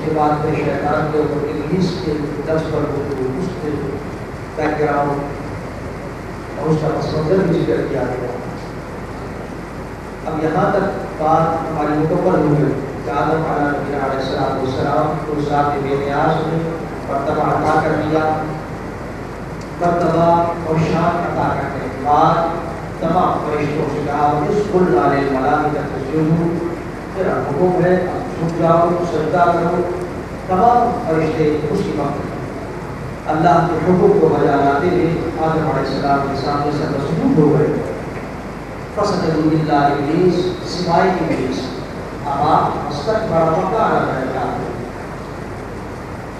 کے بعد پھر شیطان کے اوپر ابلیس کے لفظ پر اس کے بیک گراؤنڈ اور اس کا پس منظر بھی ذکر کیا گیا۔ اب یہاں تک بات ہماری مکمل ہو گئی کہ آدم علیہ السلام کو ذات بے نیاز نے مرتبہ عطا کر دیا۔ مرتبہ اور شان عطا کرنے کے بعد تمام فرشتوں سے کہا اسجدوا للملائکۃ اسجدوا، پھر حکم ہے جھک جاؤ سجدہ کرو۔ تمام فرشتے اس کی وقت اللہ کے حکم کو بجا لاتے ہوئے آدم علیہ السلام کے سامنے سجود ہو گئے۔ فسجدوا الا ابلیس، سوائے ابلیس ابا واستکبر وکان من الکافرین،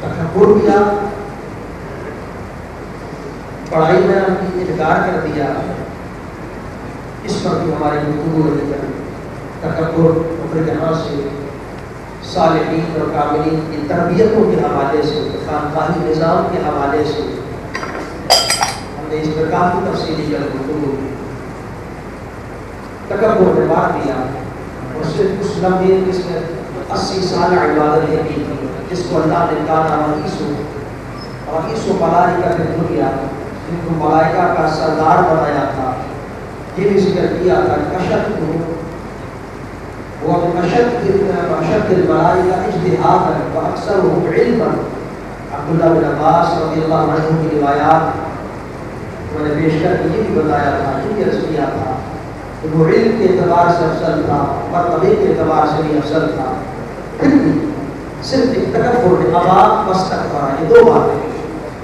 تکبر کیا، پڑھائی میں انکار کر دیا۔ اس پر بھی ہماری گفتگو رہی ہے۔ تکبر اور یہاں سے صالحین اور کاملین کی تربیتوں کے حوالے سے، خانقاہی نظام کے حوالے سے ہم نے اس پر کافی تفصیلی گفتگو کی۔ تکبر نے بات دیا اور صرف اس لمحے جس نے 80 سال عبادت کی تھی، جس کو اللہ نے کہا اور عیسو ملائکہ نے دنیا جن کو ملائکہ کا سردار بنایا تھا، یہ بھی ذکر کیا تھا اشد الملائکہ اجتہادا واکثرهم علما۔ عبداللہ بن عباس رضی اللہ عنہ کی روایات میں نے پیش کر کے یہ بھی بتایا تھا، یہ بھی عرض کیا تھا کہ وہ علم کے اعتبار سے افضل تھا، مرتبے کے اعتبار سے بھی افضل تھا، پھر بھی صرف ایک تکبر نے ابا واستکبر، یہ دو باتیں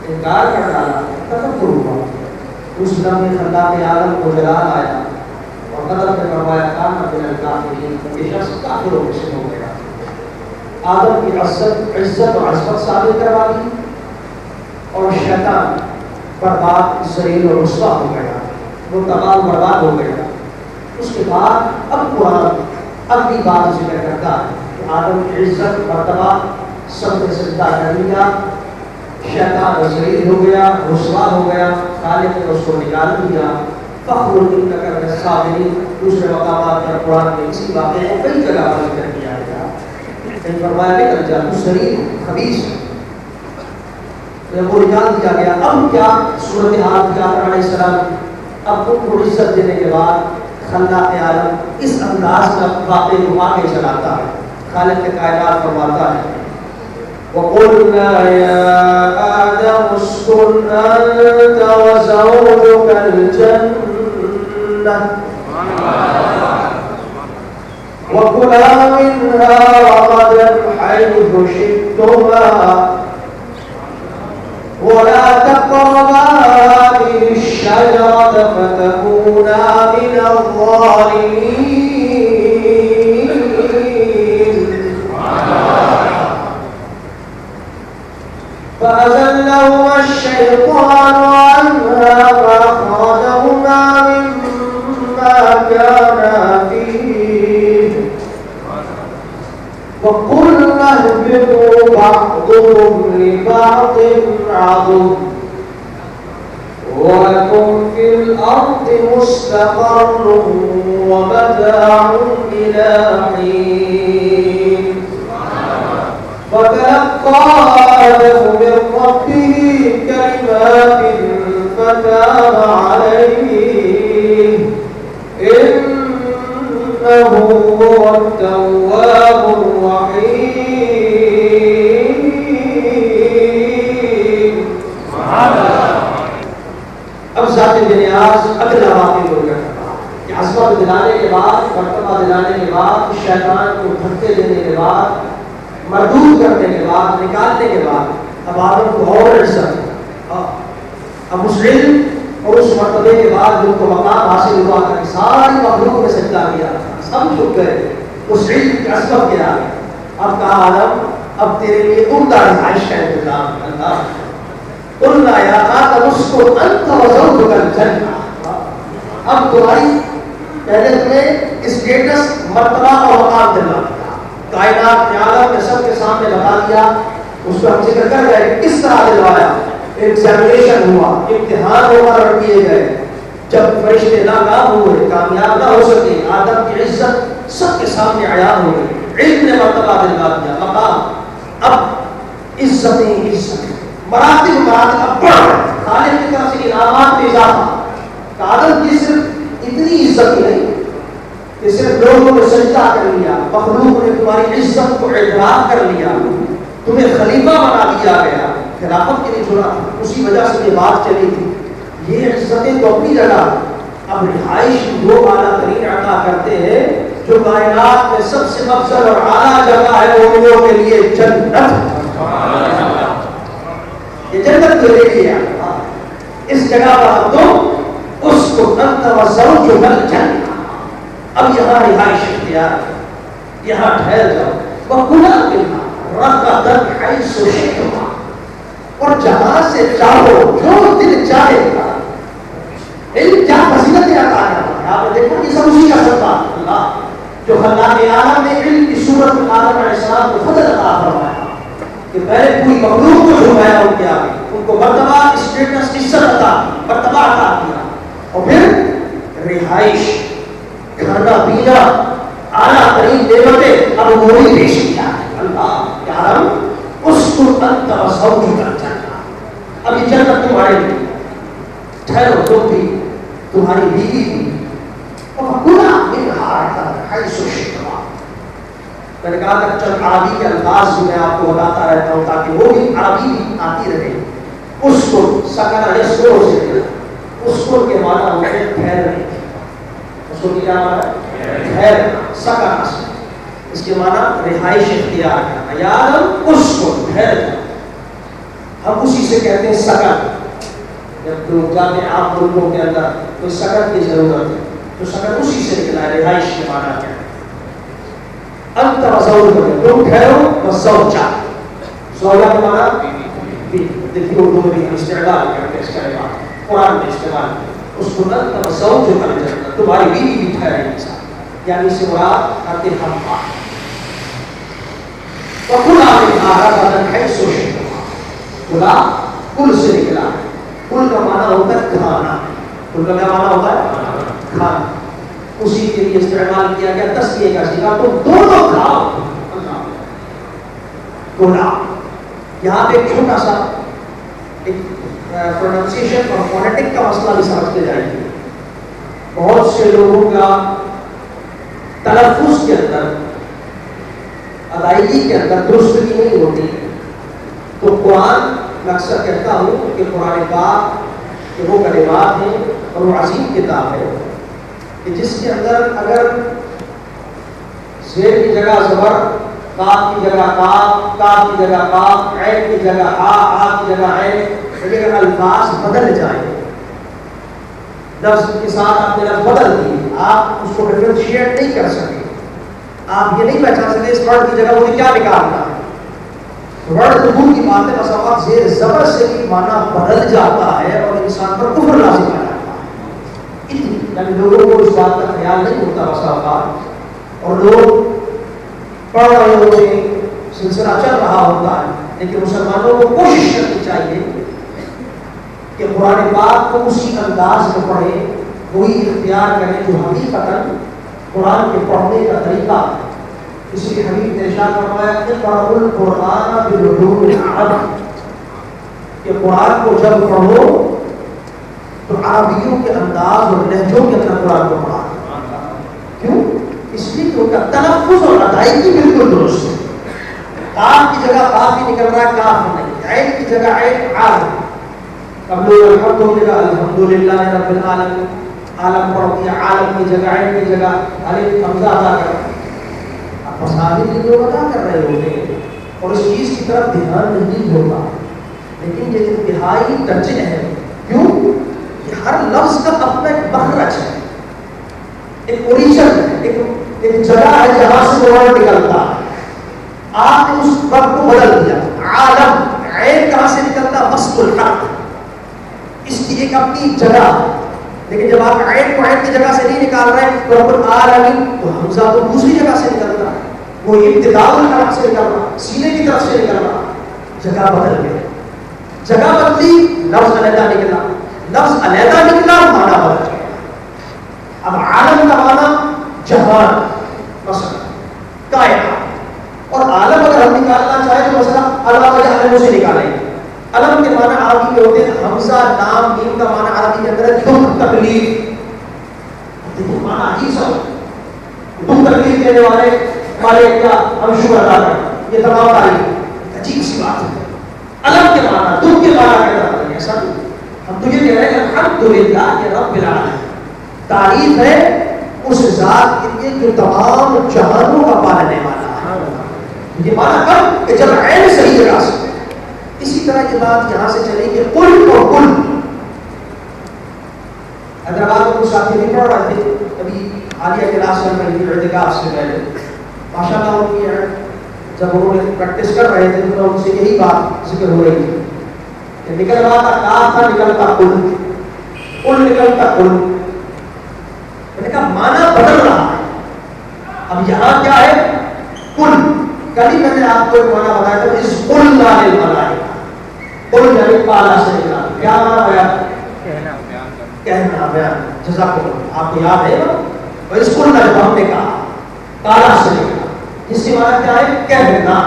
انکار کر ڈالا، تکبر ہوا۔ اس لمحے خلاق عالم کو جلال آیا اور قدر میں فرمایا کان من الکافرین، یہ شخص کافروں میں سے ہو گیا۔ آدم کی عزت و عظمت ثابت کروا دی اور شیطان برباد، ذلیل اور رسوا ہو گیا، وہ تمام برباد ہو گیا۔ اس کے بعد اب قرآن اگلی بات ذکر کرتا ہے کہ آدم کی عزت مرتبہ سب نے سجدہ کر لیا، شیطان ذلیل ہو گیا، رسوا ہو گیا، خالق نے اس کو نکال دیا۔ فخر انک من الصابرین، دوسرے مقامات پر قرآن میں اسی واقعے کو کئی جگہ پر ذکر کیا گیا۔ کہیں فرمایا نکل جا تو ذلیل خبیث، وہ نکال دیا گیا۔ اب کیا صورتحال کیا؟ آدم علیہ السلام اب ان کو عزت دینے کے بعد خلاق عالم اس انداز میں واقعے کو آگے چلاتا ہے۔ خالق کائنات فرماتا ہے وَقُلْنَا يَا آدَمُ اسْكُنْ أَنْتَ وَزَوْجُكَ الْجَنَّةَ وَكُلَا مِنْهَا رَغَدًا حَيْثُ شِئْتُمَا وَلَا تَقْرَبَا هَٰذِهِ الشَّجَرَةَ فَتَكُونَا مِنَ الظَّالِمِينَ۔ فأزلهما الشيطان عنها فأخرجهما مما كانا فيه وقلنا اهبطوا بعضكم لبعض عدو ولكم في الأرض مستقر ومتاع إلى حين فتلقى آدم من ربه كلمات فتاب عليه إنه هو التواب الرحيم۔ اب ذات بنیاز اگلا واقعی ہو گیا کہ عظمت دلانے کے بعد، مرتبہ دلانے کے بعد، شیطان کو دھکے دینے کے بعد، مردود کرنے کے بعد، نکالنے کے بعد اب آدم کو اور عزت، اب اس علم اور اس مرتبے کے بعد جو کو مقام حاصل ہوا کہ ساری مخلوق میں سجدہ کیا، سب جھک گئے اس علم کی عظمت کے آگے۔ اب کہا آدم اب تیرے لیے عمدہ رہائش کا انتظام اللہ۔ قلنا یا آدم اسکن انت وزوجک الجنہ، اب تمہاری پہلے تمہیں اسٹیٹس، مرتبہ اور مقام دلا دیا، کائنات کے عالم میں سب کے سامنے بتا دیا۔ اس کو ہم ذکر کر رہے ہیں کس طرح دلوایا، ایگزامینیشن ہوا، امتحان مقرر کیے گئے، جب فرشتے ناکام ہوئے، کامیاب نہ ہو سکے، آدم کی عزت سب کے سامنے عیان ہو گئی، علم نے مرتبہ دلوا دیا، مقام۔ اب عزتیں مراتب اب بڑھ خالق کی طرف سے انعامات میں اضافہ کہ آدم کی صرف اتنی عزت ہی نہیں کہ صرف لوگوں نے سجدہ کر لیا، مخلوق نے تمہاری عزت کو اعتراف کر لیا، تمہیں خلیفہ بنا دیا گیا، خلافت کے لیے چنا، اسی وجہ سے یہ بات چلی تھی۔ یہ عزتیں تو اپنی جگہ، اب رہائش وہ اعلیٰ ترین عطا کرتے ہیں جو کائنات میں سب سے افضل اور اعلیٰ جگہ ہے مومنوں کے لیے جنت۔ یہ جنت تو لے لیا اس جگہ پر تم اس کو انت وزوجک الجنہ، اب یہاں رہائش اختیار، یہاں ٹھہر جاؤ، وَكُلَا مِنْهَا رَغَدًا حَيْثُ شِئْتُمَا، اور جہاں سے چاہو جو دل چاہے گا۔ علم کیا فضیلتیں عطا کرتا ہے، آپ نے دیکھا یہ سب اسی کا سبب اللہ جو خلاق عالم نے علم کی صورت میں آدم علیہ السلام کو فضل عطا فرمایا کہ پہلے پوری مخلوق کو جھکایا ان کے آگے، ان کو مرتبہ اسٹیٹس عزت عطا مرتبہ عطا کیا، اور پھر رہائش کھانا پینا اعلیٰ ترین نعمتیں اب وہی پیش کیا ہے اللہ کہ عالم اس کو انت وزوجک الجنہ، اب یہ جنت تمہارے لیے، ٹھہرو تم بھی تمہاری بیوی بھی، وَكُلَا مِنْهَا رَغَدًا حَيْثُ شِئْتُمَا۔ میں نے کہا کہ چند عربی کے الفاظ جو میں آپ کو بتاتا رہتا ہوں تاکہ وہ بھی عربی بھی آتی رہے۔ اس کو سکن یسکن سے ملا، اس کو کے معنی ہوتے ہیں ٹھہرنے، اس کو کیا معنی ہے ٹھہرنا، سکن سے اس کے معنی رہائش اختیار کرنا، یا آدم اس کو ٹھہر جا، ہم اسی سے کہتے ہیں سکن۔ جب لوگ جاتے ہیں عام ملکوں کے اندر کوئی سکن کی ضرورت ہے تو سکن اسی سے نکلا ہے، رہائش کے معنی کیا ہے انت وزوجک، تم ٹھہرو وزوجہ، زوجہ کے معنی دیکھیے اردو میں بھی ہم استعمال کرتے ہیں اس کلمات، قرآن میں استعمال اس کو انت وزوجک الجنہ، تمہاری بیوی بھی ٹھہرے گی ساتھ، یعنی اس سے مراد کرتے ہم پاک۔ وَكُلَا مِنْهَا رَغَدًا حَيْثُ شِئْتُمَا، کلا کل سے نکلا ہے، کل کا معنی ہوتا ہے کھانا، کل کا کیا معنی ہوتا ہے کھانا، اسی کے لیے استعمال کیا گیا تسلیہ کا صیغہ، تو دونوں کھاؤ۔ کلا یہاں پہ ایک چھوٹا سا ایک پروننسیشن اور فونیٹک کا مسئلہ بھی سمجھتے جائیں گے۔ بہت سے لوگوں کا تلفظ کے اندر ادائیگی کے اندر درستگی نہیں ہوتی، تو قرآن میں اکثر کہتا ہوں کہ قرآن پاک کہ وہ کلمات ہیں اور وہ عظیم کتاب ہے کہ جس کے اندر اگر زیر کی جگہ زبر، کاف کی جگہ کاف، کاف کی جگہ کاف، عین کی جگہ آ کی جگہ عین، اگر الفاظ بدل جائیں، لفظ کے ساتھ آپ نے لفظ بدل دی، آپ اس کو ڈفرینشیٹ نہیں کر سکتے، آپ یہ نہیں پہچان سکتے اس ورڈ کی جگہ وہ کیا نکالنا ہے۔ ورڈ تو دور کی بات ہے، بس اوقات زیر زبر سے بھی معنی بدل جاتا ہے اور انسان پر کفر لازم آ جاتا ہے، یعنی لوگوں کو اس بات کا خیال نہیں ہوتا بس اوقات، اور لوگ پڑھ رہے ہوتے ہیں، سلسلہ چل رہا ہوتا ہے، لیکن مسلمانوں کو کوشش کرنی چاہیے کہ قرآن پاک کو اسی انداز میں پڑھیں، وہی اختیار کریں جو حقیقتاً قرآن کے پڑھنے کا طریقہ ہے۔ اس لیے حبیب نے ارشاد فرمایا اقرأوا القرآن بالعلوم العرب، کہ قرآن کو جب پڑھو تو عربیوں کے انداز اور لہجوں کے اندر قرآن کو پڑھا۔ کیوں؟ اس لیے کہ ان کا تلفظ اور ادائیگی بالکل درست ہے، کاف کی جگہ کاف ہی نکل رہا ہے، کاف نہیں، عین کی جگہ عین آ ہے، اب لوگ الحمد کی جگہ الحمدللہ رب العالمین، عالم پڑھ دیا، عالم کی جگہ عین کی جگہ الف حمزہ ادا کر رہا ہے، اب مساجد لوگ ادا کر رہے ہوتے ہیں اور اس چیز کی طرف دھیان نہیں ہوتا، لیکن یہ انتہائی ترجیح ہے۔ کیوں؟ کہ ہر لفظ کا اپنا ایک مخرج ہے، ایک اوریجن ہے، ایک جگہ ہے جہاں سے ورڈ نکلتا ہے، آپ نے اس وقت کو بدل دیا، عالم عین کہاں سے نکلتا، وصف الحق، اس کی ایک اپنی جگہ، لیکن جب آپ عین کو عین کی جگہ سے نہیں نکال رہے تو رب العالمین تو حمزہ تو دوسری جگہ سے نکلتا ہے، وہ ابتداء الحرف سے نکل رہا، سینے کی طرف سے نکل رہا، جگہ بدل گئی، جگہ بدلی، لفظ علیحدہ نکلا، لفظ علیحدہ نکلا، معنی بدل گیا۔ اب عالم کا معنی جہان، مثلا کائنات، اور عالم اگر ہم نکالنا چاہیں تو مثلا اللہ جہان سے تکلیف. دیکھو مانا عجیب سا تم تکلیف دینے والے والے کیا ہم شکر ادا کریں. یہ تمام تعریف عجیب سی بات ہے. الگ کے مانا تم کے مانا کے طرف ایسا نہیں. ہم تو یہ کہہ رہے ہیں الحمدللہ کہ رب العالمین تعریف ہے اس ذات کے لیے جو تمام جہانوں کا پالنے والا ہے. یہ مانا کب کہ جب عین صحیح جگہ سے. اسی طرح یہ بات یہاں سے چلی کہ قل اور کل. حیدرآباد میں کچھ ساتھی نہیں پڑھ رہے تھے کبھی حالیہ کلاس چل رہی تھی اعتکاف سے پہلے. ماشاء اللہ ان کی جب انہوں نے پریکٹس کر رہے تھے تو ان سے یہی بات ذکر ہو رہی تھی کہ نکل رہا تھا کاف تھا نکلتا کل نکلتا کل. میں نے کہا مانا بدل رہا ہے. اب یہاں کیا ہے کل. کل ہی میں نے آپ کو ایک مانا بتایا تھا اس کل لالے ملائکہ. کل یعنی پالا سے نکلا. کیا مانا ہوا؟ کہنا بیان. جزاک اللہ. آپ کو یاد ہے نا اس کل کا جب ہم نے کہا پالا سے نکلا جس سے مانا کیا ہے کہنا.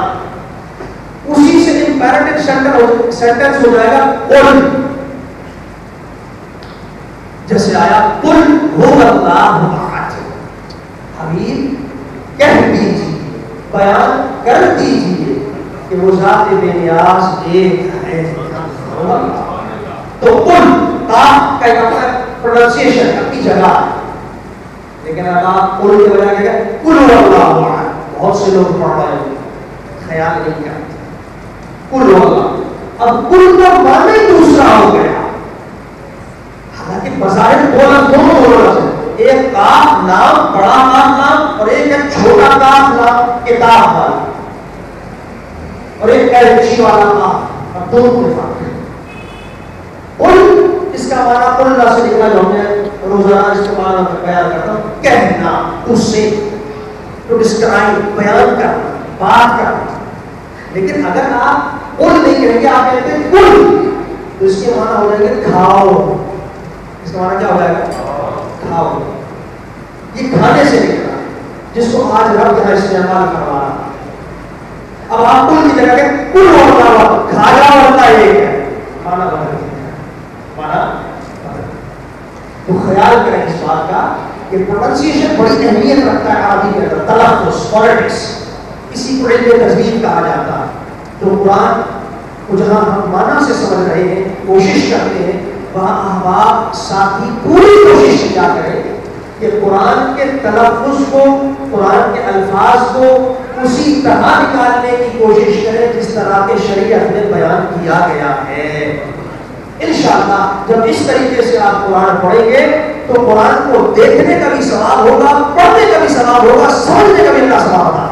اسی سے امپیرٹیو سینٹینس ہو جائے گا قل. جیسے آیا قل هو اللہ احد. حبیب کہہ دیجیے بیان کر دیجیے کہ وہ ذات بے نیاز ایک ہے. تو قل کاف کا پروننسیشن اپنی جگہ ہے لیکن اب آپ قل کے بجائے کیا کہ قل هو اللہ احد. بہت سے لوگ پڑھ رہے ہیں خیال نہیں کرتے کل ہوگا. اب کل کا معنی دوسرا ہو گیا. حالانکہ بظاہر دو لفظ دونوں لفظ ہیں. ایک کاف نام بڑا کاف نام اور ایک ہے چھوٹا کاف نام کتاب والا اور ایک ایلچی والا کاف. اب دونوں کے فرق ہے. کل اس کا معنی کل سے نکلا جو ہم نے روزانہ استعمال میں بیان کرتا ہوں کہنا اس سے ٹو ڈسکرائب بیان کرنا بات کرنا. لیکن اگر آپ قل نہیں کہیں گے آپ کہتے ہیں کل تو اس کے معنی ہو جائے گا کھاؤ. اس کا معنی کیا ہو جائے گا کھاؤ. یہ کھانے سے نکلا جس کو آج رب یہاں استعمال کروا رہا. اب آپ کل کی جگہ کل ہوتا ہوا کھایا ہوتا ایک ہے معنی بدل معنی. تو خیال کریں اس بات کا کہ پروننسیشن بڑی اہمیت رکھتا ہے عربی کے اندر. تلفظ فونیٹکس اسی کو علم تجوید کہا جاتا ہے. تو قرآن کو جہاں ہم معنی سے سمجھ رہے ہیں کوشش کرتے ہیں وہاں احباب ساتھی پوری کوشش کیا کریں کہ قرآن کے تلفظ کو قرآن کے الفاظ کو اسی طرح نکالنے کی کوشش کریں جس طرح کے شریعت میں بیان کیا گیا ہے. انشاءاللہ جب اس طریقے سے آپ قرآن پڑھیں گے تو قرآن کو دیکھنے کا بھی ثواب ہوگا, پڑھنے کا بھی ثواب ہوگا, سمجھنے کا بھی اللہ ثواب ہوگا.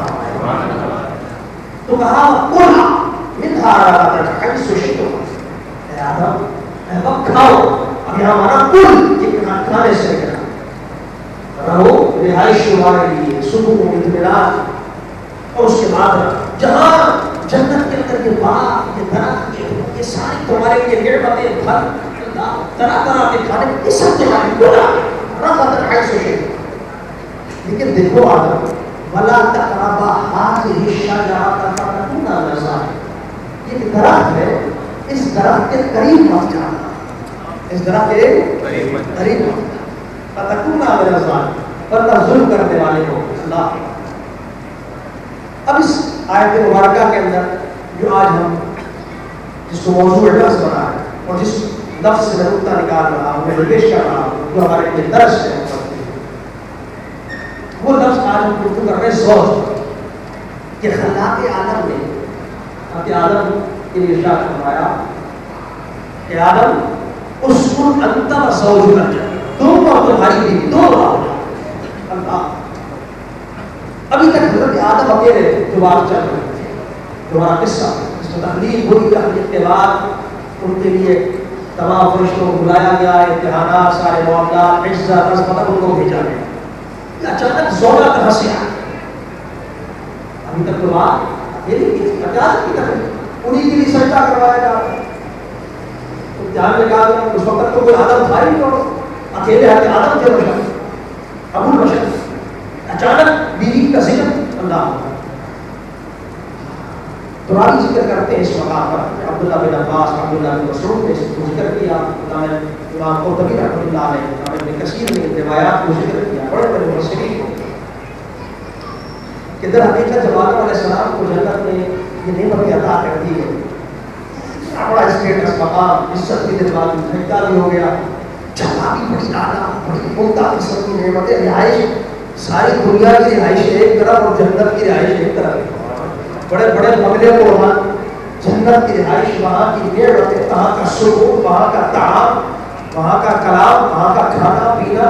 تو کہا قُلْ مِنْهَا رَغَدًا حَيْثُ شِئْتُمْ. اے آدم اے وقت کھاؤ. اب یہاں ہمارا قُلْ یہ کھانے سے نکلا رہو رہائش تمہارے لیے سکون و اطمینان. اور اس کے بعد جہاں جنت کے اندر یہ باغ یہ درخت یہ ساری تمہارے لیے نعمتیں پھل طرح طرح کے کھانے یہ سب تمہارے قُلْ رَغَدًا حَيْثُ شِئْتُمْ. لیکن دیکھو آدم وَلَا تَقْرَبَا هَٰذِهِ الشَّجَرَةَ فَتَكُونَا مِنَ الظَّالِمِينَ. یہ درخت ہے اس درخت کے قریب مت جانا. اس درخت کے قریب مت جانا. فَتَكُونَا مِنَ الظَّالِمِينَ. ورنہ ظلم کرنے والے ہو. اللہ. اب اس آیت مبارکہ کے اندر جو آج ہم جس کو موضوع درس بنا ہے اور جس لفظ سے نقطہ نکال رہا ہوں میں پیش کر رہا ہوں جو ہمارے لیے درس ہے وہ لفظ آج ہم گفتگو کر رہے ہیں زوج کہ خلاق آدم نے حضرت آدم کے لیے ارشاد فرمایا کہ آدم اسکن انت و زوجک الجنہ تم اور تمہاری بیوی دو رہو. اللہ ابھی تک حضرت آدم اکیلے جو بات چل رہی تھی تمہارا قصہ اس میں تحلیل ہوئی تحلیل کے بعد ان کے لیے تمام فرشتوں کو بلایا گیا, امتحانات سارے معاملات عزت عظمت ان کو بھیجا گیا. اچانک زوجہ کہاں سے آئی؟ ابھی تک تو بات یہ نہیں کی اچانک کی طرف انہیں کے لیے سجدہ کروایا جا رہا ہے. تو دھیان میں کہا گیا اس وقت تو کوئی آدم تھا ہی نہیں اور اکیلے آدم تھے بشر ابو البشر. اچانک بیوی کا ذکر اللہ تو راوی ذکر کرتے ہیں اس مقام پر عبداللہ بن عباس عبداللہ بن مسعود نے اس کو ذکر کیا، امام قرطبی رحمۃ اللہ علیہ امام ابن کثیر نے روایات کو ذکر کیا، بڑے بڑے مفسرین کو کہ در حقیقت جب آدم علیہ السلام کو جنت میں یہ نعمت عطا کر دی گئی، بڑا اسٹیٹس مقام عزت کی دلوال گھنٹہ بھی ہو گیا، جگہ بھی بڑی اعلیٰ بڑی عمدہ قسم کی نعمتیں، رہائش ساری دنیا کی رہائش ایک طرف اور جنت کی رہائش ایک طرف، بڑے بڑے بنگلے کو وہاں جنت کی رہائش، وہاں کی نعمتیں، وہاں کا سکون، وہاں کا طعام، وہاں کا کلام، وہاں کا کھانا پینا،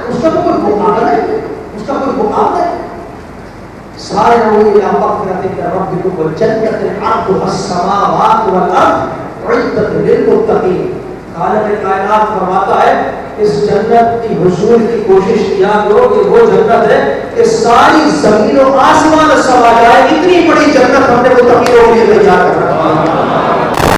اس کا کوئی مقابلہ نہیں، اس کا کوئی مقابلہ نہیں۔ سارعوا إلى مغفرة من ربكم وجنة عرضها السماوات والأرض أعدت للمتقين۔ خالق کائنات فرماتا ہے اس جنت کی حصول کی کوشش کیا کرو کہ وہ جنت ہے کہ ساری زمین و آسمان سما جائے، اتنی